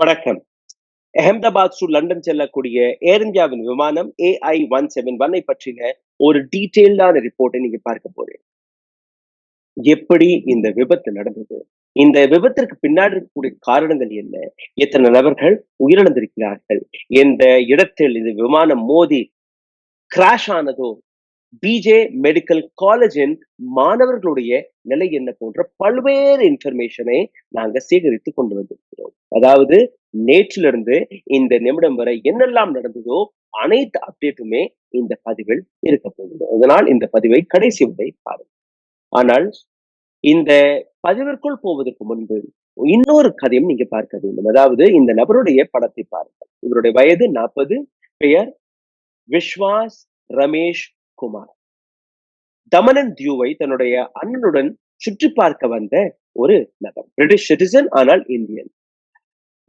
வணக்கம். Ahmedabad to London செல்லக்கூடிய ஏர் இந்தியாவின் விமானம் AI-171 பற்றின ஒரு டீட்டெயில்டான ரிப்போர்ட்டை நீங்க பார்க்க போறீங்க. எப்படி இந்த விபத்து நடந்தது? இந்த விபத்திற்கு பின்னாடி இருக்கக்கூடிய காரணங்கள் என்ன? எத்தனை நபர்கள் உயிரிழந்திருக்கிறார்கள்? எந்த இடத்தில் இந்த விமானம் மோதி கிராஷ் ஆனதோ, பிஜே மெடிக்கல் காலேஜின் மாணவர்களுடைய நிலை என்ன போன்ற பல்வேறு இன்ஃபர்மேஷனை நாங்க சேகரித்து கொண்டு வந்திருக்கிறோம். அதாவது நேற்றிலிருந்து இந்த நிமிடம் வரை என்னெல்லாம் நடந்ததோ அனைத்து அப்டேட்டுமே இந்த பதிவில் இருக்க போகுது. அதனால் இந்த பதிவை கடைசி வரை பாருங்க. ஆனால் இந்த பதிவிற்குள் போவதற்கு முன்பு இன்னொரு கதையும் நீங்க பார்க்க வேண்டும். அதாவது இந்த நபருடைய படத்தை பாருங்கள். இவருடைய வயது 40. பெயர் விஸ்வாஸ் ரமேஷ் குமார். தமனன் தியூவை தன்னுடைய அண்ணனுடன் சுற்றி பார்க்க வந்த ஒரு நபர். பிரிட்டிஷ் சிட்டிசன், ஆனால் இந்தியன்.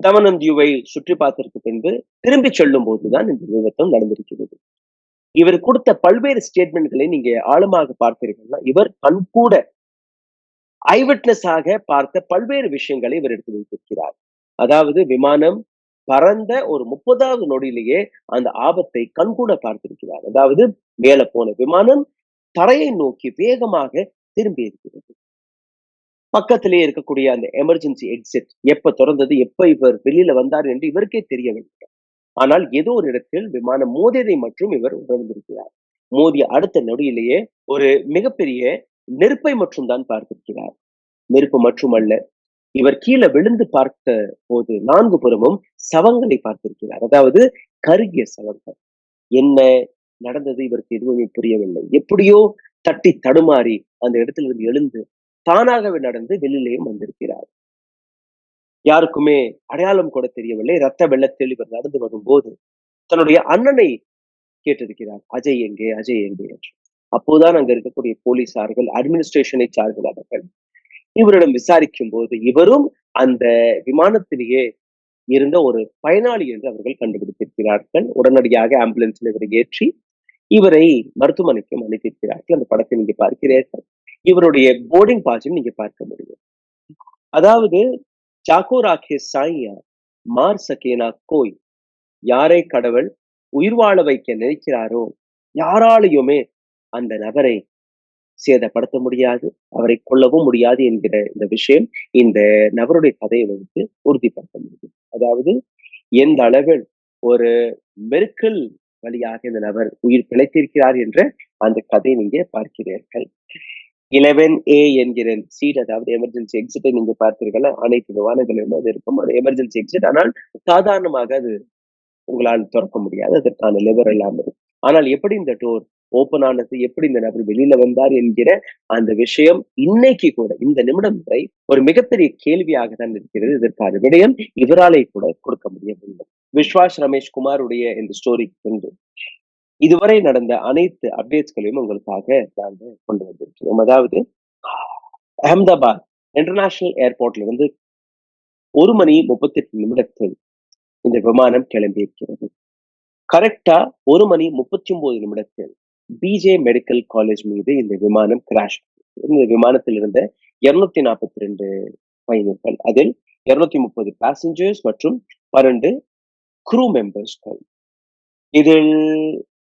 தமனன் தியூவை சுற்றி பார்த்ததற்கு பின்பு திரும்பி செல்லும் போதுதான் இந்த விபத்தம் நடந்திருக்கிறது. இவர் கொடுத்த பல்வேறு ஸ்டேட்மெண்ட்களை நீங்க ஆழமாக பார்த்தீர்கள்னா, இவர் கண்கூட ஐவிட்னஸ் ஆக பார்த்த பல்வேறு விஷயங்களை இவர் எடுத்து வைத்திருக்கிறார். அதாவது விமானம் பறந்த ஒரு 30வது நொடியிலேயே அந்த ஆபத்தை கண்கூட பார்த்திருக்கிறார். அதாவது மேல போன விமானம் தரையை நோக்கி வேகமாக திரும்பி இருக்கிறது. பக்கத்திலேயே இருக்கக்கூடிய அந்த எமர்ஜென்சி எக்ஸிட் எப்ப திறந்தது, எப்ப இவர் வெளியில வந்தார் என்று இவருக்கே தெரியவில்லை. ஆனால் ஏதோ ஒரு இடத்தில் விமானம் மோதியதை மட்டும் இவர் உணர்ந்திருக்கிறார். மோதிய அடுத்த நொடியிலேயே ஒரு மிகப்பெரிய நெருப்பை மட்டும் தான் பார்த்திருக்கிறார். நெருப்பு மட்டுமல்ல, இவர் கீழே விழுந்து பார்த்த போது 4 புறமும் சவங்களை பார்த்திருக்கிறார். அதாவது கருகிய சவங்கள். என்ன நடந்தது இவருக்கு எதுவுமே புரியவில்லை. எப்படியோ தட்டி தடுமாறி அந்த இடத்திலிருந்து எழுந்து தானாகவே நடந்து வெளியிலேயும் வந்திருக்கிறார். யாருக்குமே அடையாளம் கூட தெரியவில்லை. ரத்த வெள்ளத்தில் இவர் நடந்து வரும்போது தன்னுடைய அண்ணனை கேட்டிருக்கிறார். அஜய் எங்கே, அஜய் எங்கே என்று. அப்போதான் அங்க இருக்கக்கூடிய போலீசார்கள், அட்மினிஸ்ட்ரேஷனை சார்ந்தவர்கள் இவரிடம் விசாரிக்கும் போது இவரும் அந்த விமானத்திலேயே இருந்த ஒரு பயனாளி என்று அவர்கள் கண்டுபிடித்திருக்கிறார்கள். உடனடியாக ஆம்புலன்ஸில் இவரை ஏற்றி இவரை மருத்துவமனைக்கும் அனுப்பியிருக்கிறார்கள். அந்த படத்தை நீங்க பார்க்கிறீர்கள். இவருடைய போர்டிங் பாஸையும் நீங்க பார்க்க முடியும். அதாவது சாக்கோ ராக்கே சாய்யா மார் சகேனா கோய், யாரை கடவுள் உயிர் வாழ வைக்க நினைக்கிறாரோ யாராலையுமே அந்த நபரை சேதப்படுத்த முடியாது, அவரை கொல்லவும் முடியாது என்கிற இந்த விஷயம் இந்த நபருடைய கதையை வைத்து உறுதிப்படுத்த முடியும். அதாவது எந்த அளவில் ஒரு மெருக்கல் வழியாக இந்த நபர் உயிர் பிழைத்திருக்கிறார் என்ற அந்த கதையை நீங்க பார்க்கிறீர்கள். 11A என்கிற சீட், அதாவது எமர்ஜென்சி எக்ஸிட்டை நீங்க பார்த்தீர்கள். அனைத்து விமானங்களிலும் அது இருக்கும். அது எமர்ஜென்சி எக்ஸிட். ஆனால் சாதாரணமாக அது உங்களால் திறக்க முடியாது. அதற்கான லெவர் எல்லாம் இருக்கும். ஆனால் எப்படி இந்த டோர் ஓபன் ஆனது, எப்படி இந்த நபர் வெளியில வந்தார் என்கிற அந்த விஷயம் இன்னைக்கு கூட இந்த நிமிடம் வரை ஒரு மிகப்பெரிய கேள்வியாக தான் இருக்கிறது. இதற்கான விடயம் இவராலே கூட கொடுக்க முடியவில்லை. விஸ்வாஸ் ரமேஷ் குமாருடைய இந்த ஸ்டோரி கொண்டு இதுவரை நடந்த அனைத்து அப்டேட்ஸ்களையும் உங்களுக்காக நாங்கள் கொண்டு வந்திருக்கிறோம். அதாவது அஹமதாபாத் இன்டர்நேஷனல் ஏர்போர்ட்ல இருந்து 1 மணி 38 நிமிடத்தில் இந்த விமானம் கிளம்பி இருக்கிறது. கரெக்டா 1 மணி 39 நிமிடத்தில் பிஜே மெடிக்கல் காலேஜ் மீது இந்த விமானம் கிராஷ். இந்த விமானத்தில் இருந்த 242 பயணிகள், அதில் 230 பேசஞ்சர்ஸ் மற்றும் 12 க்ரூ மெம்பர்ஸ்கள். இதில்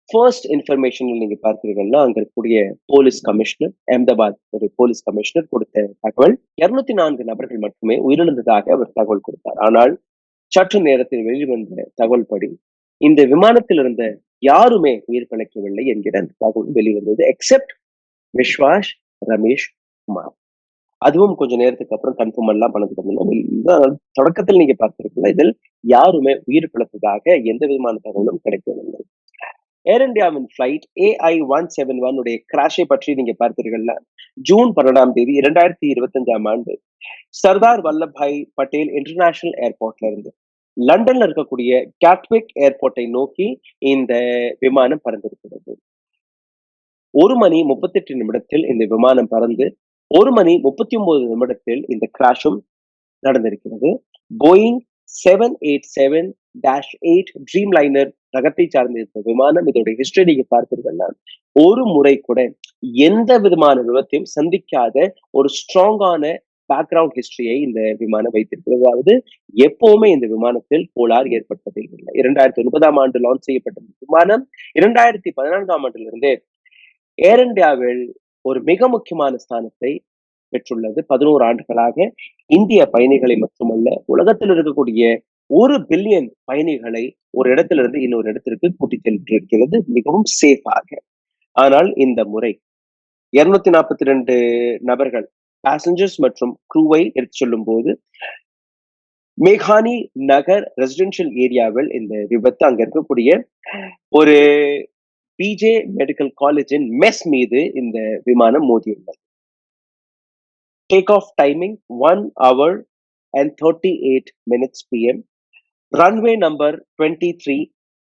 ஃபர்ஸ்ட் இன்ஃபர்மேஷன் நீங்க பார்த்தீங்கன்னா, அங்க இருக்கக்கூடிய போலீஸ் கமிஷனர், அஹமதாபாத் ஒரு போலீஸ் கமிஷனர் கொடுத்த தகவல் 204 நபர்கள் மட்டுமே உயிரிழந்ததாக அவர் தகவல் கொடுத்தார். ஆனால் சற்று நேரத்தில் வெளிவந்த தகவல் படி இந்த விமானத்தில் இருந்த யாருமே உயிர் பிழைக்கவில்லை என்கிற அந்த தகவல் வெளிவந்தது, எக்ஸெப்ட் விஸ்வாஸ் ரமேஷ் குமார். அதுவும் கொஞ்ச நேரத்துக்கு அப்புறம் கன்ஃபார்ம் எல்லாம் பண்ணதுக்கு தொடக்கத்தில் நீங்க பார்த்திருக்கீங்க, இதில் யாருமே உயிர் பிழைத்ததாக எந்த விதமான தகவலும் கிடைக்கவில்லை. ஏர் இந்தியாவின் பிளைட் AI-171 உடைய கிராஷை பற்றி நீங்க பார்த்தீர்கள்ல, ஜூன் 12ஆம் தேதி 2025ஆம் ஆண்டு சர்தார் வல்லபாய் பட்டேல் இன்டர்நேஷனல் ஏர்போர்ட்ல இருந்து லண்டன்ல இருக்கக்கூடிய கேட்விக் ஏர்போர்ட்டை நோக்கி இந்த விமானம் பறந்திருக்கிறது. 1 மணி 38 நிமிடத்தில் இந்த விமானம் பறந்து 1 மணி 39 நிமிடத்தில் இந்த கிராஷும் நடந்திருக்கிறது. போயிங் 787-8 ட்ரீம் லைனர் ரகத்தை சார்ந்த இந்த விமானம், இதோட ஹிஸ்டரி நீங்க பார்த்தீங்கன்னா, ஒரு முறை கூட எந்த விதமான விபத்தையும் சந்திக்காத ஒரு ஸ்ட்ராங்கான பேக்ரவுண்ட் ஹிஸ்டரியை இந்த விமானம் வைத்திருக்கிறது. அதாவது எப்பவுமே இந்த விமானத்தில் கோளாறு ஏற்பட்டதே இல்லை. 2009ஆம் ஆண்டு லான்ச் செய்யப்பட்ட இந்த விமானம் 2014ஆம் ஆண்டிலிருந்து ஏர் இந்தியாவில் ஒரு மிக முக்கியமான ஸ்தானத்தை பெற்றுள்ளது. 11 ஆண்டுகளாக இந்திய பயணிகளை மட்டுமல்ல, உலகத்தில் இருக்கக்கூடிய 1 பில்லியன் பயணிகளை ஒரு இடத்திலிருந்து இன்னொரு இடத்திற்கு கூட்டிச் சென்றிருக்கிறது மிகவும் சேஃபாக. ஆனால் இந்த முறை 242 நபர்கள் பேசஞ்சர்ஸ் மற்றும் க்ரூவை எடுத்துச் செல்லும்போது மேகானி நகர் ரெசிடென்ஷியல் ஏரியாவில் இந்த விபத்து அங்க இருக்கக்கூடிய ஒரு பிஜே மெடிக்கல் காலேஜின் மெஸ் மீது இந்த விமானம் மோதியுள்ளது. Take off timing 1 hour and 38 minutes PM. Runway number 23,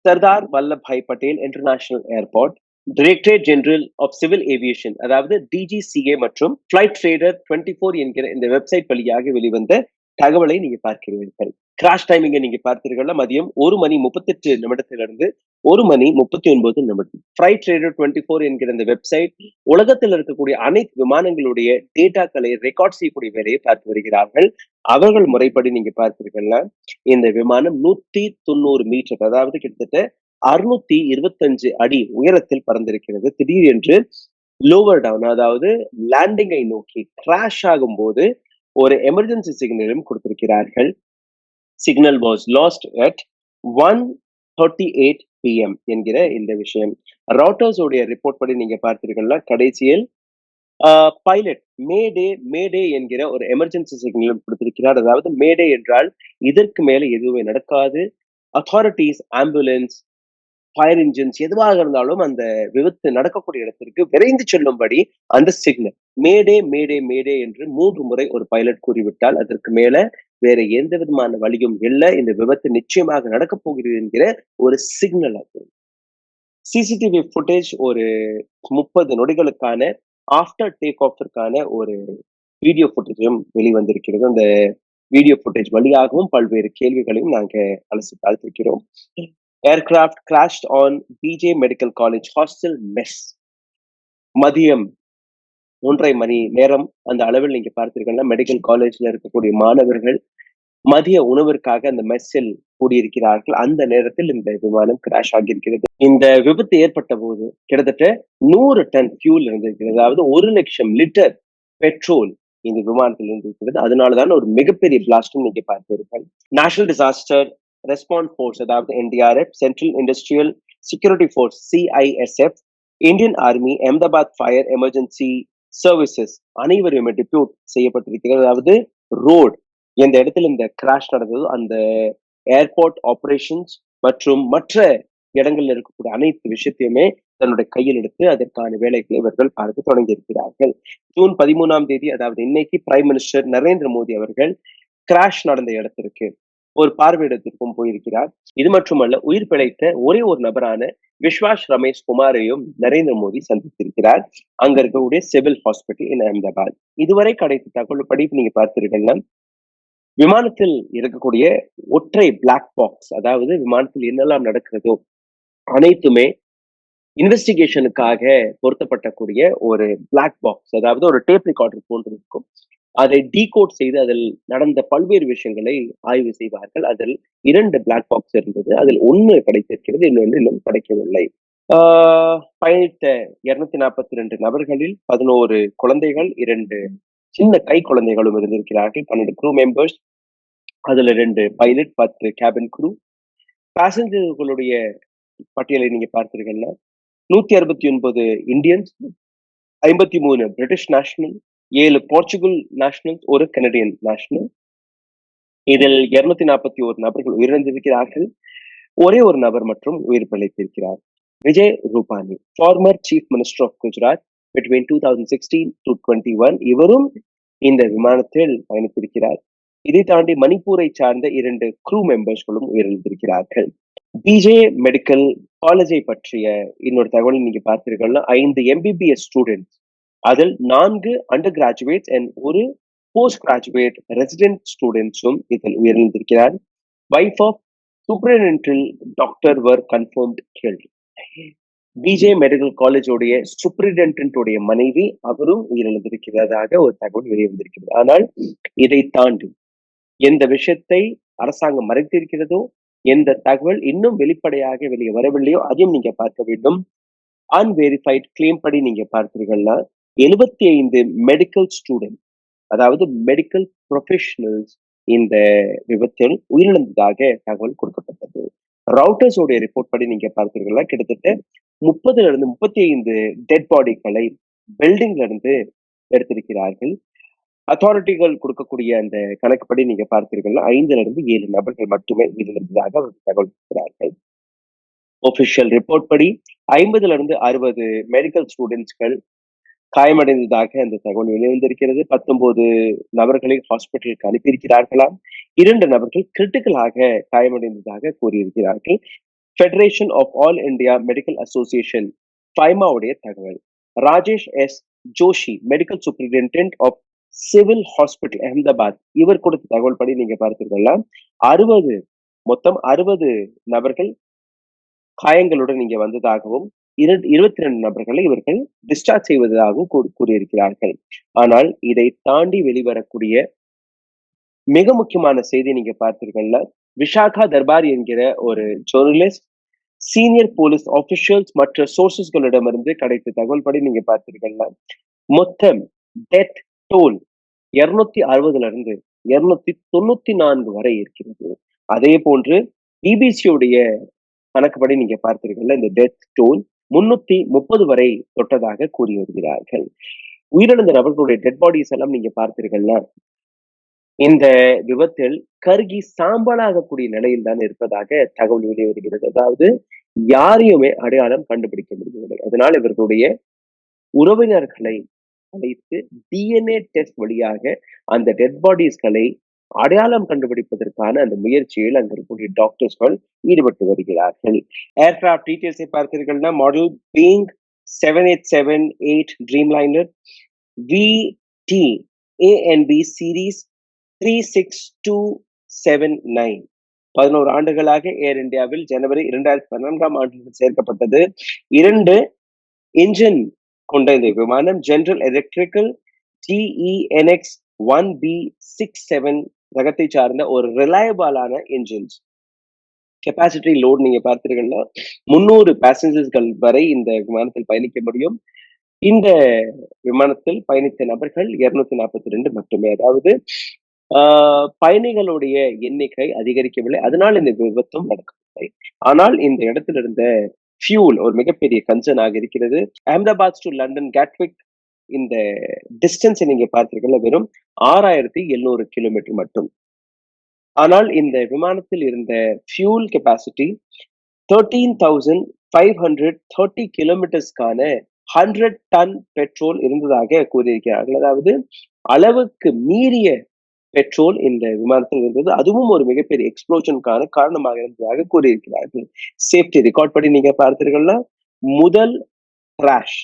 Sardar Vallabhbhai Patel international airport. Directorate General of Civil Aviation, அதாவது டிஜிசிஏ மற்றும் ஃபிளைட் ட்ரேடர் 24 என்கிற இந்த வெப்சைட் வழியாக வெளிவந்த தகவலை நீங்க பார்க்கிறீர்கள். கிராஷ் டைமிங்கை நீங்க பார்த்தீர்கள்னா மதியம் 1:38 1:39 ஃபிளைட் ட்ரேடர் 24 என்கிற இந்த வெப்சைட் உலகத்தில் இருக்கக்கூடிய அனைத்து விமானங்களுடைய டேட்டாக்களை ரெக்கார்ட் செய்யக்கூடிய வேலையை பார்த்து வருகிறார்கள். அவர்கள் முறைப்படி நீங்க பார்த்தீர்கள்னா இந்த விமானம் 190 மீட்டர், அதாவது கிட்டத்தட்ட 625 அடி உயரத்தில் பறந்திருக்கிறது. திடீரென்று லோவர் டவுன், அதாவது லேண்டிங்கை நோக்கி கிராஷ் ஆகும்போது ஒரு எமர்ஜென்சி சிக்னலும் கொடுத்திருக்கிறார்கள். Signal was last at 1:38 PM என்கிற இந்த விஷயம். ராட்டர்ஸ் உடைய ரிப்போர்ட் படி நீங்க பார்த்தீர்கள்னா கடைசியில் பைலட் மேடே என்கிற ஒரு எமர்ஜென்சி சிக்னலும் கொடுத்திருக்கிறார். அதாவது மேடே என்றால் இதற்கு மேல எதுவுமே நடக்காது, அத்தாரிட்டிஸ், ஆம்புலன்ஸ், ஃபயர் இன்ஜின்ஸ் எதுவாக இருந்தாலும் அந்த விபத்து நடக்கக்கூடிய இடத்திற்கு விரைந்து செல்லும்படி அந்த சிக்னல் மேடே என்று 3 முறை ஒரு பைலட் கூறிவிட்டால் அதற்கு மேல வேற எந்த விதமான வழியும் இல்லை, இந்த விபத்து நிச்சயமாக நடக்க போகிறது என்கிற ஒரு சிக்னல். அது சிசிடிவி ஃபுட்டேஜ் ஒரு 30 நொடிகளுக்கான ஆஃப்டர் டேக் ஆஃபிற்கான ஒரு வீடியோ ஃபுட்டேஜும் வெளிவந்திருக்கிறது. அந்த வீடியோ ஃபுட்டேஜ் வழியாகவும் பல்வேறு கேள்விகளையும் நாங்க அலசி பார்த்திருக்கிறோம். Aircraft crashed on BJ Medical College hostel mess. மதியம் 1:30 மணி நேரம் அந்த அளவில் நீங்க பார்த்தீர்கள்னா மெடிக்கல் காலேஜ்ல இருக்கக்கூடிய மாணவர்கள் மதிய உணவிற்காக அந்த மெஸ்ஸில் கூடியிருக்கிறார்கள். அந்த நேரத்தில் இந்த விமானம் கிராஷ் ஆகியிருக்கிறது. இந்த விபத்து ஏற்பட்ட போது கிட்டத்தட்ட 100 டன் ஃபியூல் இருந்திருக்கிறது. அதாவது 1,00,000 லிட்டர் பெட்ரோல் இந்த விமானத்தில் இருந்திருக்கிறது. அதனாலதான் ஒரு மிகப்பெரிய பிளாஸ்டும் நீங்க பார்த்தீர்கள். நேஷனல் டிசாஸ்டர் ரெஸ்பான்ஸ் ஃபோர்ஸ், அதாவது NDRF, central industrial security force CISF, Indian army, Ahmedabad fire emergency services அனைவருமே டிப்யூட் செய்யப்பட்டிருக்கிறது. அதாவது ரோட் எந்த இடத்துல இந்த கிராஷ் நடந்ததோ அந்த ஏர்போர்ட் ஆபரேஷன்ஸ் மற்றும் மற்ற இடங்கள்ல இருக்கக்கூடிய அனைத்து விஷயத்தையுமே தன்னுடைய கையில் எடுத்து அதற்கான வேலைகளை இவர்கள் பார்க்க தொடங்கி இருக்கிறார்கள். ஜூன் 13ஆம் தேதி, அதாவது இன்னைக்கு பிரைம் மினிஸ்டர் நரேந்திர மோடி அவர்கள் கிராஷ் நடந்த இடத்திற்கு ஒரு பார்வையிடத்திற்கும் போயிருக்கிறார். இது மட்டுமல்ல, உயிர் பிழைத்த ஒரே ஒரு நபரான விஸ்வாஸ் ரமேஷ் குமாரையும் நரேந்திர மோடி சந்தித்திருக்கிறார். அங்க இருக்கக்கூடிய சிவில் ஹாஸ்பிட்டல் இன் அஹமதாபாத். இதுவரை கிடைத்த தகவல் படி நீங்க பார்த்தீர்கள்னா விமானத்தில் இருக்கக்கூடிய ஒற்றை பிளாக் பாக்ஸ், அதாவது விமானத்தில் என்னெல்லாம் நடக்கிறதோ அனைத்துமே இன்வெஸ்டிகேஷனுக்காக பொருத்தப்படக்கூடிய ஒரு பிளாக் பாக்ஸ், அதாவது ஒரு டேப் ரெக்கார்டர் போன்று இருக்கும். அதை டீகோட் செய்து அதில் நடந்த பல்வேறு விஷயங்களை ஆய்வு செய்வார்கள். அதில் 2 பிளாக் பாக்ஸ் இருந்தது. அதில் 1 கிடைத்திருக்கிறது, இன்னொன்று இன்னும் கிடைக்கவில்லை. பயணித்த 242 நபர்களில் 11 குழந்தைகள், 2 சின்ன கை குழந்தைகளும் இருந்திருக்கிறார்கள். 12 க்ரூ மெம்பர்ஸ், அதுல 2 பைலட், 10 கேபின் க்ரூ. பேசஞ்சர்களுடைய பட்டியலை நீங்க பார்த்தீர்கள்னா 169 Indians, 53 British national, 7 Portugal nationals, 1 Canadian national. இதில் 241 நபர்கள் உயிரிழந்திருக்கிறார்கள். ஒரே ஒரு நபர் மற்றும் உயிர் பிழைத்திருக்கிறார். Vijay Rupani, former chief minister of Gujarat between 2016 to 21, இவரும் இந்த விமானத்தில் பயணித்திருக்கிறார். இதை தாண்டி மணிப்பூரை சார்ந்த 2 க்ரூ மெம்பர்ஸ்களும் உயிரிழந்திருக்கிறார்கள். பிஜே மெடிக்கல் காலேஜை பற்றிய இன்னொரு தகவலை நீங்க பார்த்தீர்கள்னா 5 எம்பிபிஎஸ் ஸ்டூடெண்ட்ஸ், அதில் 4 undergraduates and 1 postgraduate resident ஸ்டூடெண்ட்ஸும் இதில் உயிரிழந்திருக்கிறார். Wife of superintendent doctor were confirmed killed. BJ medical காலேஜோடைய சூப்பரிண்டென்டென்டோடைய மனைவி அவரும் உயிரிழந்திருக்கிறதாக ஒரு தகவல் வெளிவந்திருக்கிறது. ஆனால் இதை தாண்டி எந்த விஷயத்தை அரசாங்கம் மறைத்திருக்கிறதோ, எந்த தகவல் இன்னும் வெளிப்படையாக வெளியே வரவில்லையோ அதையும் நீங்க பார்க்க வேண்டும். அன்வெரிஃபைட் கிளைம் படி நீங்க பார்த்தீர்கள்னா 75 மெடிக்கல் ஸ்டூடெண்ட், அதாவது மெடிக்கல் ப்ரொஃபஷனல்ஸ் இந்த விபத்தில் உயிரிழந்ததாக தகவல் கொடுக்கப்பட்டது. ரவுட்டர்ஸ் உடைய ரிப்போர்ட் படி நீங்க பார்த்தீர்கள்னா கிட்டத்தட்ட 30ல இருந்து 35 டெட் பாடிகளை பில்டிங்ல இருந்து எடுத்திருக்கிறார்கள். அத்தாரிட்டிகள் கொடுக்கக்கூடிய அந்த கணக்குப்படி நீங்க பார்த்தீர்கள்னா 5ல இருந்து 7 நபர்கள் மட்டுமே உயிரிழந்ததாக அவர்கள் தகவல் கொடுக்கிறார்கள். ஒபிஷியல் ரிப்போர்ட் படி 50ல இருந்து 60 மெடிக்கல் ஸ்டூடெண்ட்ஸ்கள் காயமடைந்ததாக அந்த தகவல் வெளிவந்திருக்கிறது. 19 நபர்களை ஹாஸ்பிட்டலுக்கு அனுப்பியிருக்கிறார்களாம். 2 நபர்கள் கிரிட்டிக்கலாக காயமடைந்ததாக கூறியிருக்கிறார்கள். Federation of All India Medical Association ஃபைமாவுடைய தகவல். Rajesh S Joshi medical superintendent of civil hospital Ahmedabad இவர் கொடுத்த தகவல் படி நீங்க பார்த்தீர்கள்னா 60 மொத்தம் 60 நபர்கள் காயங்களுடன் இங்க வந்ததாகவும் 22 நபர்களை இவர்கள் டிஸ்சார்ஜ் செய்வதாகவும் கூறியிருக்கிறார்கள். ஆனால் இதை தாண்டி வெளிவரக்கூடிய மிக முக்கியமான செய்தி நீங்க பார்த்தீர்கள்னா விஷாகா தர்பாரி என்கிற ஒரு ஜேர்னலிஸ்ட் சீனியர் போலீஸ் ஆபிஷியல்ஸ் மற்ற சோர்சஸ்களிடமிருந்து கிடைத்த தகவல் படி நீங்க பார்த்தீர்கள்னா மொத்தம் டெத் டோல் 260ல இருந்து 294 வரை இருக்கிறது. அதே போன்று பிபிசியுடைய கணக்குப்படி நீங்க பார்த்தீர்கள்னா இந்த டெத் டோல் 330 வரை தொட்டதாக கூறி வருகிறார்கள். உயிரிழந்த நபர்களுடைய டெட் பாடிஸ் எல்லாம் நீங்க பார்த்தீர்கள்னா இந்த விபத்தில் கருகி சாம்பலாகக்கூடிய நிலையில் தான் இருப்பதாக தகவல் வெளிவருகிறது. அதாவது யாரையுமே அடையாளம் கண்டுபிடிக்க முடியவில்லை. அதனால் இவர்களுடைய உறவினர்களை அழைத்து டிஎன்ஏ டெஸ்ட் வழியாக அந்த டெட் பாடிஸ்களை அடையாளம் கண்டுபிடிப்பதற்கான அந்த முயற்சியில் அங்க இருக்கக்கூடிய டாக்டர்ஸ்கள் ஈடுபட்டு வருகிறார்கள். ஏர்கிராஃப்ட் டீடைல்ஸை பார்த்தீர்கள்னா மாடல் பீயிங் 7878 ட்ரீம்லைனர் விடி ஏஎன்பி சீரீஸ் 36279 11 ஆண்டுகளாக ஏர் இந்தியாவில் ஜனவரி 2014ஆம் ஆண்டில் சேர்க்கப்பட்டது. 2 இன்ஜின் கொண்ட இந்த விமானம் ஜெனரல் எலக்ட்ரிக்கல் GEnx 1B67 ரகத்தை சார்ந்த ஒரு ரிலையபிளான இன்ஜின்ஸ். கெப்பாசிட்டி லோட் நீங்க பார்த்தீங்கன்னா 300 பேசஞ்சர்ஸ்கள் வரை இந்த விமானத்தில் பயணிக்க முடியும். இந்த விமானத்தில் பயணித்த நபர்கள் 242 மட்டுமே. அதாவது பயணிகளுடைய எண்ணிக்கை அதிகரிக்கவில்லை. அதனால் இந்த விபத்தும் நடக்கவில்லை. ஆனால் இந்த இடத்தில் இருந்த ஃபியூல் ஒரு மிகப்பெரிய கன்சர்ன் ஆக இருக்கிறது. அஹமதாபாத் டு லண்டன் கேட்விக் இந்த டிஸ்டன்ஸ் நீங்க பார்த்தீங்கன்னா வெறும் 6700 கிலோமீட்டர் மட்டும். ஆனால் இந்த விமானத்தில் இருந்த ஃபியூல் கெப்பாசிட்டி 13,530 கிலோமீட்டர்ஸ்க்கான 100 டன் பெட்ரோல் இருந்ததாக கூறியிருக்கிறார்கள். அதாவது அளவுக்கு மீறிய பெட்ரோல் இந்த விமானத்தில் இருந்தது. அதுவும் ஒரு மிகப்பெரிய எக்ஸ்ப்ளோஷனுக்கான காரணமாக இருந்ததாக கூறியிருக்கிறார்கள். சேஃப்டி ரெக்கார்ட் படி நீங்க பார்த்தீர்கள்னா முதல் கிராஷ்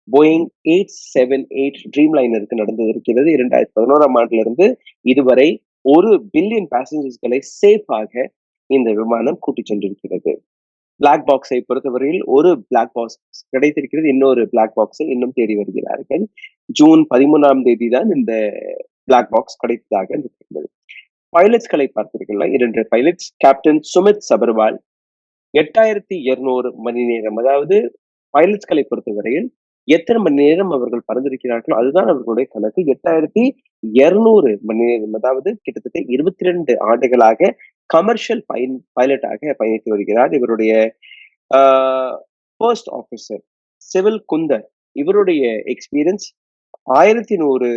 போயிங் 878 ட்ரீம்லைனருக்கு நடந்திருக்கிறது. 2011ஆம் ஆண்டுல இருந்து இதுவரை 1 பில்லியன் பேசஞ்சர்ஸ்களை சேஃபாக இந்த விமானம் கூட்டிச் சென்றிருக்கிறது. பிளாக் பாக்ஸை பொறுத்தவரையில் ஒரு பிளாக் பாக்ஸ் கிடைத்திருக்கிறது. இன்னொரு பிளாக் பாக்ஸை இன்னும் தேடி வருகிறார்கள். ஜூன் 13ஆம் தேதி தான் இந்த பிளாக் பாக்ஸ் கிடைத்ததாக இருக்கிறது. பைலட்ஸ்களை பார்த்தீர்கள்னா 2 பைலட்ஸ் கேப்டன் சுமித் சபர்வால் 8200 மணி நேரம். அதாவது பைலட்ஸ்களை பொறுத்தவரையில் எத்தனை மணி நேரம் அவர்கள் பறந்திருக்கிறார்களோ அதுதான் அவர்களுடைய கணக்கு. 8200 மணி நேரம். அதாவது கிட்டத்தட்ட 22 ஆண்டுகளாக கமர்ஷியல் பைலட்டாக பயணித்து வருகிறார். இவருடைய ஃபர்ஸ்ட் ஆபீசர் சிவில் குந்தர் இவருடைய எக்ஸ்பீரியன்ஸ் 1100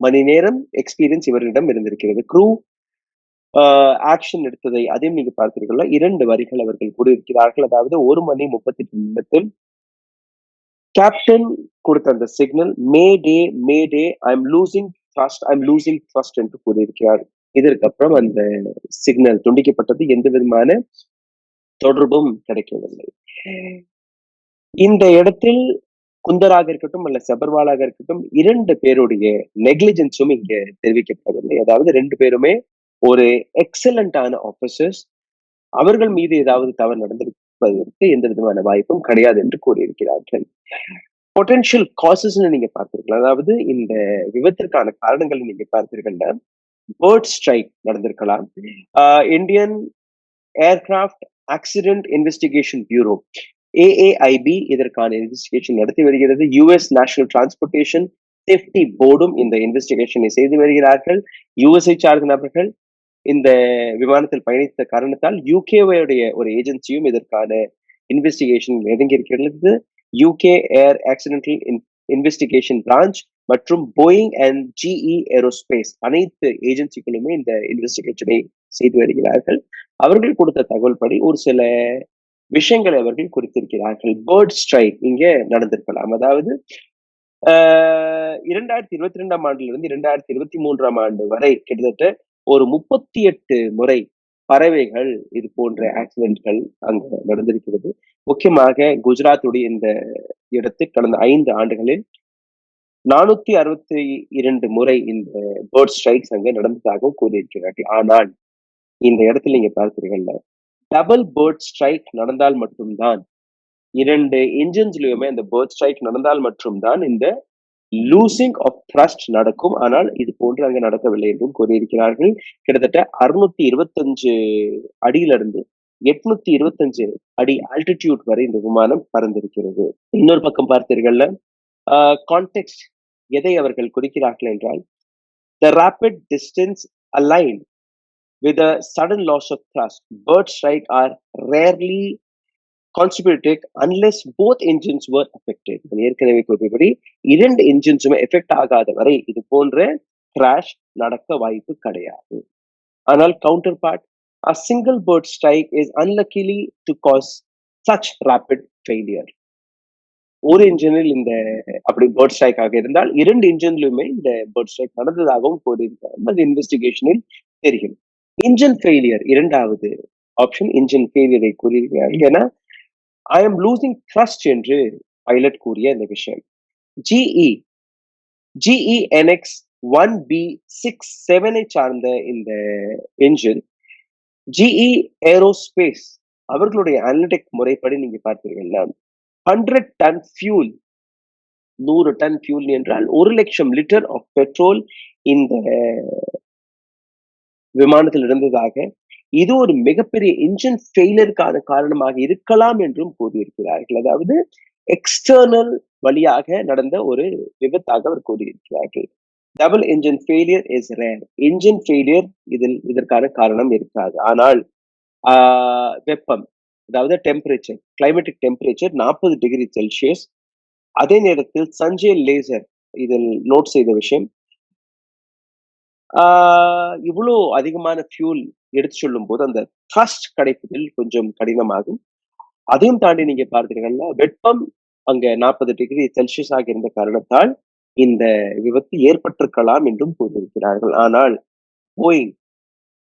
மணி நேரம் எக்ஸ்பீரியன்ஸ் இவரிடம் இருந்திருக்கிறது. க்ரூ ஆக்ஷன் எடுத்ததை அதையும் நீங்க பார்த்தீர்களா 2 வரிகள் அவர்கள் கூறியிருக்கிறார்கள். அதாவது 1 மணி 38 நிமிடத்தில் கேப்டன் கொடுத்த அந்த signal May day I'm losing thrust என்று கூறியிருக்கிறார். இதற்கப்புறம் அந்த சிக்னல் துண்டிக்கப்பட்டது. எந்த விதமான தொடர்பும் கிடைக்கவில்லை. இந்த இடத்தில் குந்தராக இருக்கட்டும் அல்ல சபர்வாலாக இருக்கட்டும் 2 பேருடைய நெக்லிஜென்ஸும் இங்க தெரிவிக்கப்படவில்லை. அதாவது 2 பேருமே ஒரு எக்ஸலண்டான ஆபீசர்ஸ். அவர்கள் மீது ஏதாவது தவறு நடப்பதற்கு எந்த விதமான வாய்ப்பும் கிடையாது என்று கூறியிருக்கிறார்கள். பொட்டன்ஷியல் காசஸ்ன்னு நீங்க பார்த்திருக்கலாம். அதாவது இந்த விபத்திற்கான காரணங்களை நீங்க பார்த்தீர்கள்னா, பேர்ட் ஸ்ட்ரைக் நடந்திருக்கலாம். Indian Aircraft Accident Investigation Bureau AAIB இதற்கான இன்வெஸ்டிகேஷன் நடத்தி வருகிறது. யுஎஸ் நேஷனல் டிரான்ஸ்போர்ட்டேஷன் சேஃப்டி போர்டும் இந்த இன்வெஸ்டிகேஷனை செய்து வருகிறார்கள். யுஎஸ்ஐ சார்ந்த நபர்கள் இந்த விமானத்தில் பயணித்த காரணத்தால் யூகேவுடைய ஒரு ஏஜென்சியும் இதற்கான இன்வெஸ்டிகேஷன் இறங்கியிருக்கிறது. யூகே ஏர் ஆக்சிடென்டல் இன்வெஸ்டிகேஷன் பிரான்ச் மற்றும் போயிங் அண்ட் ஜிஇ ஏரோஸ்பேஸ் அனைத்து ஏஜென்சிகளுமே இந்த இன்வெஸ்டிகேஷனை செய்து வருகிறார்கள். அவர்கள் கொடுத்த தகவல் படி ஒரு சில விஷயங்களை அவர்கள் குறித்திருக்கிறார்கள். பேர்ட் ஸ்ட்ரைக் இங்க நடந்திருக்கலாம். அதாவது 2022ஆம் ஆண்டிலிருந்து 2023ஆம் ஆண்டு வரை கிட்டத்தட்ட ஒரு 38 முறை பறவைகள் இது போன்ற ஆக்சிடென்ட்கள் அங்க நடந்திருக்கிறது. முக்கியமாக குஜராத்துடைய இந்த இடத்தில் கடந்த 5 ஆண்டுகளில் 462 முறை இந்த பேர்ட் ஸ்ட்ரைக்ஸ் அங்க நடந்ததாகவும் கூறியிருக்கிறார்கள். ஆனால் இந்த இடத்துல நீங்க பார்க்கிறீங்கல்ல, டபுள் பேர்ட் ஸ்ட்ரைக் நடந்தால் மட்டும்தான் 2 என்ஜின்ஸ்லயுமே அந்த பேர்ட் ஸ்ட்ரைக் நடந்தால் மட்டும்தான் இந்த லூசிங் ஆஃப் த்ரஸ்ட் நடக்கும். ஆனால் இது போன்று அங்க நடக்கவில்லை என்றும் கூறியிருக்கிறார்கள். கிட்டத்தட்ட 625 அடியிலிருந்து 825 அடி ஆல்டிடியூட் வரை இந்த விமானம் பறந்திருக்கிறது. இன்னொரு பக்கம் பார்த்தீர்கள்ல, கான்டெக்ஸ்ட் எதை அவர்கள் குறிக்கிறார்கள் என்றால், the rapid distance aligned with a sudden loss of thrust. Bird strike are rarely contributed unless both engines were affected. ஏற்கனவே கூறியபடி 2 என்ஜின்ஸுமே எஃபெக்ட் ஆகாத வரை இது போன்ற கிராஷ் நடக்க வாய்ப்பு கிடையாது. ஆனால் counterpart, a single bird strike is unluckily to cause such rapid failure. ஒரு என்ஜினில் இந்த அப்படி பேர்ட் ஸ்ட்ரைக் ஆக இருந்தால் 2 என்ஜின்லயுமே இந்த பேர்ட் ஸ்ட்ரைக் நடந்ததாகவும் கூறியிருக்காங்க. அது இன்வெஸ்டிகேஷனில் தெரியும். இன்ஜின் ஃபெயிலியர் இரண்டாவது ஆப்ஷன் இன்ஜின் ஃபெயிலியரை கூறியிருக்கிறார்கள். ஏன்னா ஐ எம் லூசிங் த்ரஸ்ட் என்று பைலட் கூறிய இந்த விஷயம். ஜிஇஎன்எக்ஸ் 1B67 சார்ந்த இந்த என்ஜின் ஜிஇ ஏரோஸ்பேஸ் அவர்களுடைய அனலிட்டிக் முறைப்படி நீங்க பார்த்தீங்கன்னா 100 டன் ஃபியூல் 100 டன் ஃபியூல் என்றால் 1,00,000 லிட்டர் ஆஃப் பெட்ரோல் இந்த விமானத்தில் இருந்ததாக, இது ஒரு மிகப்பெரிய இன்ஜின் ஃபெயிலியருக்கான காரணமாக இருக்கலாம் என்றும் கூறியிருக்கிறார்கள். அதாவது எக்ஸ்டர்னல் வழியாக நடந்த ஒரு விபத்தாக அவர் கூறியிருக்கிறார்கள். Double engine failure is rare. Engine failure இதற்கான காரணம் இருக்காது. ஆனால் வெப்பம், அதாவது temperature, climatic temperature 40 degree Celsius. அதே நேரத்தில் சஞ்சய் லேசர் இதில் நோட் செய்த விஷயம், இவ்வளோ அதிகமான ஃபியூல் எடுத்து சொல்லும் போது அந்த த்ரஸ்ட் கிடைப்பதில் கொஞ்சம் கடினமாகும். அதையும் தாண்டி நீங்க பார்த்தீங்கன்னா வெப்பம் அங்க 40 டிகிரி செல்சியஸ் ஆக இருந்த காரணத்தால் இந்த விபத்து ஏற்பட்டிருக்கலாம் என்றும் கூறியிருக்கிறார்கள். ஆனால் Boeing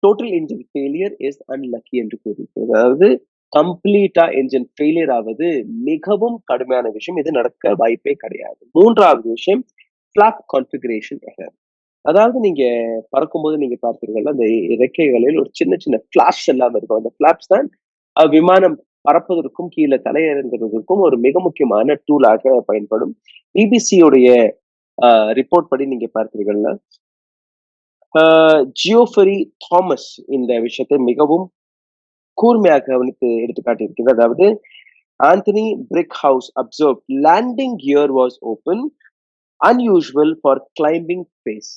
total engine failure is unlucky என்று கூறியிருக்கிறது. அதாவது கம்ப்ளீட்டா என்ஜின் ஃபெயிலியர் ஆவது மிகவும் கடுமையான விஷயம். இது நடக்க வாய்ப்பே கிடையாது. மூன்றாவது விஷயம் ஃபிளாப் கான்ஃபிகரேஷன் எரர். அதாவது நீங்க பறக்கும்போது நீங்க பார்த்தீங்கன்னா அந்த இறக்கைகளில் ஒரு சின்ன சின்ன ஃபிளாஷ் எல்லாம் இருக்கும். அந்த ஃபிளாப்ஸ் தான் விமானம் பறப்பதற்கும் கீழே தலையிறங்குவதற்கும் ஒரு மிக முக்கியமான டூலாக பயன்படும். பிபிசியுடைய ரிப்போர்ட் படி நீங்க பார்த்தீங்கன்னா ஜியோஃபரி தாமஸ் இந்த விஷயத்தை மிகவும் கூர்மையாக கவனித்து எடுத்துக்காட்டியிருக்கிறது. அதாவது Anthony Brickhouse observe landing gear was open unusual for climbing phase.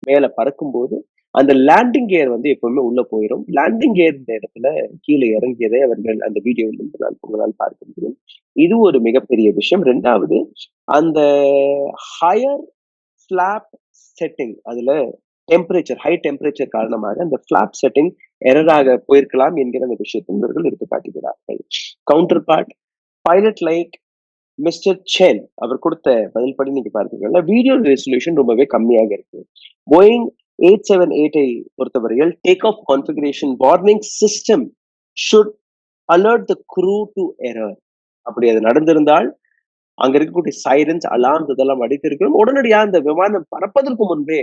மேல பறக்கும்போது அந்த லேண்டிங் கியர் வந்து எப்பவுமே உள்ள போயிடும். லேண்டிங் கியர் இந்த இடத்துல கீழே இறங்கியதை அவர்கள் அந்த வீடியோவில் உங்களால் பார்க்க முடியும். இது ஒரு மிகப்பெரிய விஷயம். ரெண்டாவது, அந்த ஹையர் ஃபிளாப் செட்டிங், அதுல டெம்பரேச்சர், ஹை டெம்பரேச்சர் காரணமாக அந்த ஃபிளாப் செட்டிங் எரராக போயிருக்கலாம் என்கிற அந்த விஷயத்தை இவர்கள் எடுத்து காட்டுகிறார்கள். Counterpart, pilot like Mister Chen அவர் கொடுத்த பதில் படி நீங்க பார்த்தீங்கன்னா வீடியோ ரெசல்யூஷன் ரொம்பவே கம்மியாக இருக்கு. போயிங் 878 பொறுத்தவரையில் take off configuration warning system should alert the crew to error. அப்படி அது நடந்திருந்தால் அங்க இருக்கக்கூடிய சைரன்ஸ், அலார்ம்ஸ் இதெல்லாம் அடித்திருக்கிறோம். உடனடியாக அந்த விமானம் பறப்பதற்கு முன்பே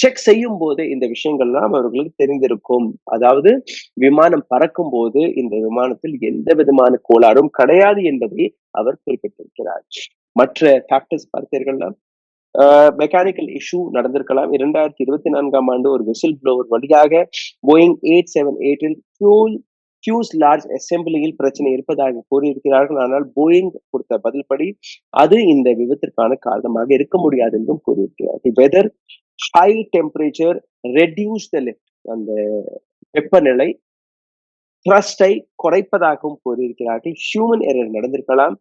செக் செய்யும் போது இந்த விஷயங்கள்லாம் அவர்களுக்கு தெரிந்திருக்கும். அதாவது விமானம் பறக்கும் போது இந்த விமானத்தில் எந்த விதமான கோளாறும் கிடையாது என்பதை அவர் குறிப்பிட்டிருக்கிறார். மற்ற ஃபேக்டர்ஸ் பார்த்தீர்கள்னா, மெக்கானிக்கல் இஷ்யூ நடந்திருக்கலாம். 2024ஆம் ஆண்டு ஒரு விசில் ப்ளோவர் வழியாக போயிங் 878இல் ஃபியூஸ்லாஜ் அசெம்பிளியில் பிரச்சனை இருப்பதாக கூறியிருக்கிறார்கள். ஆனால் போயிங் கொடுத்த பதில்படி அது இந்த விபத்திற்கான காரணமாக இருக்க முடியாது என்றும் கூறியிருக்கிறார்கள். Weather high temperature reduce the lift, அந்த வெப்பநிலை த்ரஸ்டை குறைப்பதாகவும் கூறியிருக்கிறார்கள். ஹியூமன் எரர் நடந்திருக்கலாம்.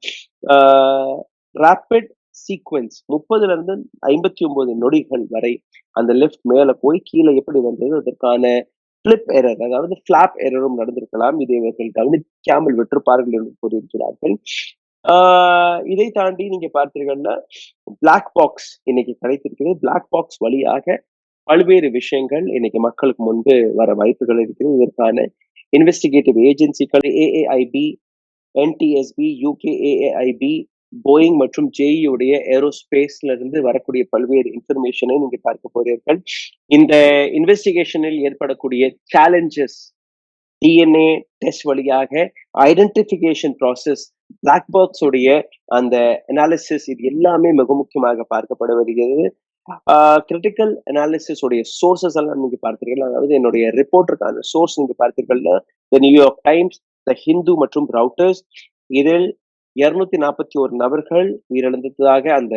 ராபிட் சீக்வென்ஸ் 30ல இருந்து 59 நொடிகள் வரை அந்த லிஃப்ட் மேல போய் கீழே எப்படி வந்தது, அதற்கான பிளிப் எரர், அதாவது பிளாப் எரரும் நடந்திருக்கலாம். இதை இவர்கள் கவனிக்காமல் விட்டிருப்பார்கள் என்று கூறியிருக்கிறார்கள். இதை தாண்டி நீங்க பார்த்தீங்கன்னா பிளாக் பாக்ஸ் இன்னைக்கு கிடைத்திருக்கிறது. பிளாக் பாக்ஸ் வழியாக பல்வேறு விஷயங்கள் இன்னைக்கு மக்களுக்கு முன்பு வர வாய்ப்புகள் இருக்கிறது. இதற்கான இன்வெஸ்டிகேட்டிவ் ஏஜென்சிகள் ஏஏஐபி, என்டிஎஸ்பி, யுகேஏஐபி, போயிங் மற்றும் ஜேஇ உடைய ஏரோஸ்பேஸ்ல இருந்து வரக்கூடிய பல்வேறு இன்ஃபர்மேஷனை நீங்க பார்க்க போறீர்கள். இந்த இன்வெஸ்டிகேஷனில் ஏற்படக்கூடிய சேலஞ்சஸ், டிஎன்ஏ டெஸ்ட் வழியாக ஐடென்டிபிகேஷன் ப்ராசஸ், பிளாக் பாக்ஸ் உடைய அந்த அனாலிசிஸ், இது எல்லாமே மிக முக்கியமாக பார்க்கப்பட வருகிறது. கிரிட்டிக்கல் அனாலிசிஸ் உடைய சோர்சஸ் எல்லாம் நீங்க பார்த்தீர்கள். அதாவது என்னுடைய ரிப்போர்ட்டருக்கான சோர்ஸ் நீங்க பார்த்தீர்கள்னா த நியூயார்க் டைம்ஸ், த ஹிந்து மற்றும் ரவுட்டர்ஸ். இதில் 241 நபர்கள் உயிரிழந்ததாக அந்த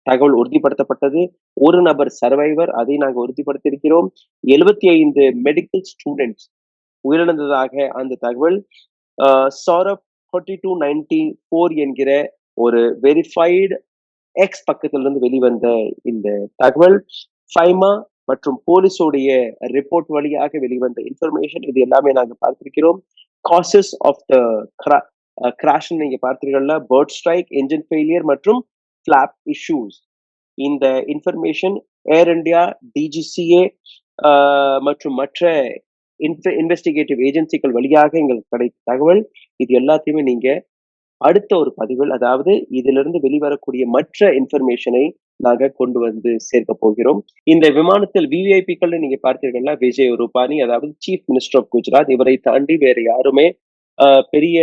தகவல் உறுதிப்படுத்தப்பட்டது. ஒரு நபர் சர்வைவர், அதை நாங்கள் உறுதிப்படுத்தியிருக்கிறோம். 75 மெடிக்கல் ஸ்டூடெண்ட்ஸ் உயிரிழந்ததாக அந்த தகவல். சௌரப் 4294 என்கிற ஒரு வெரிஃபைடு எக்ஸ் பக்கத்திலிருந்து வெளிவந்த இந்த தகவல், ஃபைமா மற்றும் போலீஸோடைய ரிப்போர்ட் வழியாக வெளிவந்த இன்ஃபர்மேஷன், இது எல்லாமே நாங்கள் பார்த்திருக்கிறோம். காசஸ் ஆஃப் த கிராஷ் நீங்க பார்த்தீர்கள்னா பேர்ட் ஸ்ட்ரைக், என்ஜின் ஃபெயிலியர் மற்றும் ஃபிளாப் இஷ்யூஸ். இந்த இன்ஃபர்மேஷன் ஏர் இந்தியா, டிஜிசிஏ மற்றும் மற்ற இன்வெஸ்டிகேட்டிவ் ஏஜென்சிகள் வழியாக எங்களுக்கு கிடைத்த தகவல். இது எல்லாத்தையுமே நீங்க அடுத்த ஒரு பதிவில், அதாவது இதிலிருந்து வெளிவரக்கூடிய மற்ற இன்ஃபர்மேஷனை நாங்க கொண்டு வந்து சேர்க்க போகிறோம். இந்த விமானத்தில் விவிஐபிக்கள் நீங்க பார்த்தீர்கள்னா விஜய் ரூபானி, அதாவது சீஃப் மினிஸ்டர் ஆஃப் குஜராத், இவரை தாண்டி வேற யாருமே பெரிய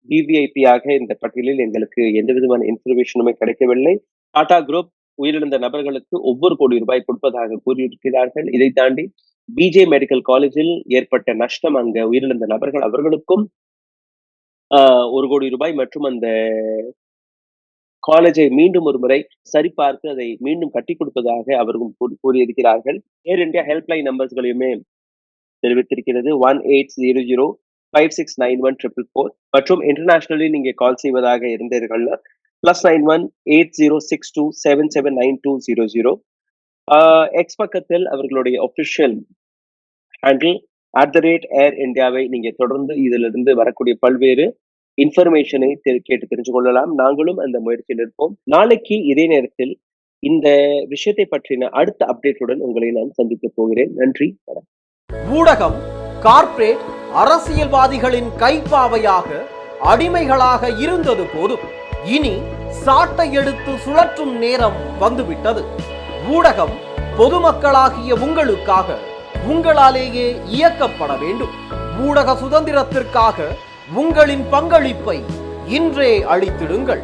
விவிஐபியாக இந்த பட்டியலில் எங்களுக்கு எந்த விதமான இன்ஃபர்மேஷனுமே கிடைக்கவில்லை. டாடா குரூப் உயிரிழந்த நபர்களுக்கு ஒவ்வொரு கோடி ரூபாய் கொடுப்பதாக கூறியிருக்கிறார்கள். இதை தாண்டி பிஜே மெடிக்கல் காலேஜில் ஏற்பட்ட நஷ்டம், அங்க உயிரிழந்த நபர்கள் அவர்களுக்கும் 1 கோடி ரூபாய் மற்றும் அந்த காலேஜை மீண்டும் ஒரு முறை சரிபார்த்து அதை மீண்டும் கட்டி கொடுப்பதாக அவர்கள் கூறியிருக்கிறார்கள். ஏர் இந்தியா ஹெல்ப்லைன் நம்பர்ஸ்களையுமே தெரிவித்திருக்கிறது. 1800-5691-444 மற்றும் இன்டர்நேஷனலி நீங்க கால் செய்வதாக இருந்தீர்கள் +91 8062779200. எக்ஸ் பக்கத்தில் அவர்களுடைய ஒபிஷியல் ஹேண்டில் @ஏர் இந்தியாவை நீங்க தொடர்ந்து இதிலிருந்து வரக்கூடிய பல்வேறு இன்ஃபர்மேஷனை கேட்டு தெரிஞ்சு கொள்ளலாம். நாங்களும் அந்த முயற்சியில் இருப்போம். நாளைக்கு இதே நேரத்தில் இந்த விஷயத்தை பற்றின அடுத்த அப்டேட்டுடன் உங்களை நான் சந்திக்க போகிறேன். நன்றி, வணக்கம். ஊடகம் கார்ப்பரேட் அரசியல்வாதிகளின் கைப்பாவையாக அடிமைகளாக இருந்தது போதும். இனி சாட்டை எடுத்து சுழற்றும் நேரம் வந்துவிட்டது. ஊடகம் பொதுமக்களாகிய உங்களுக்காக, உங்களாலேயே இயக்கப்பட வேண்டும். ஊடக சுதந்திரத்திற்காக உங்களின் பங்களிப்பை இன்றே அளித்திடுங்கள்.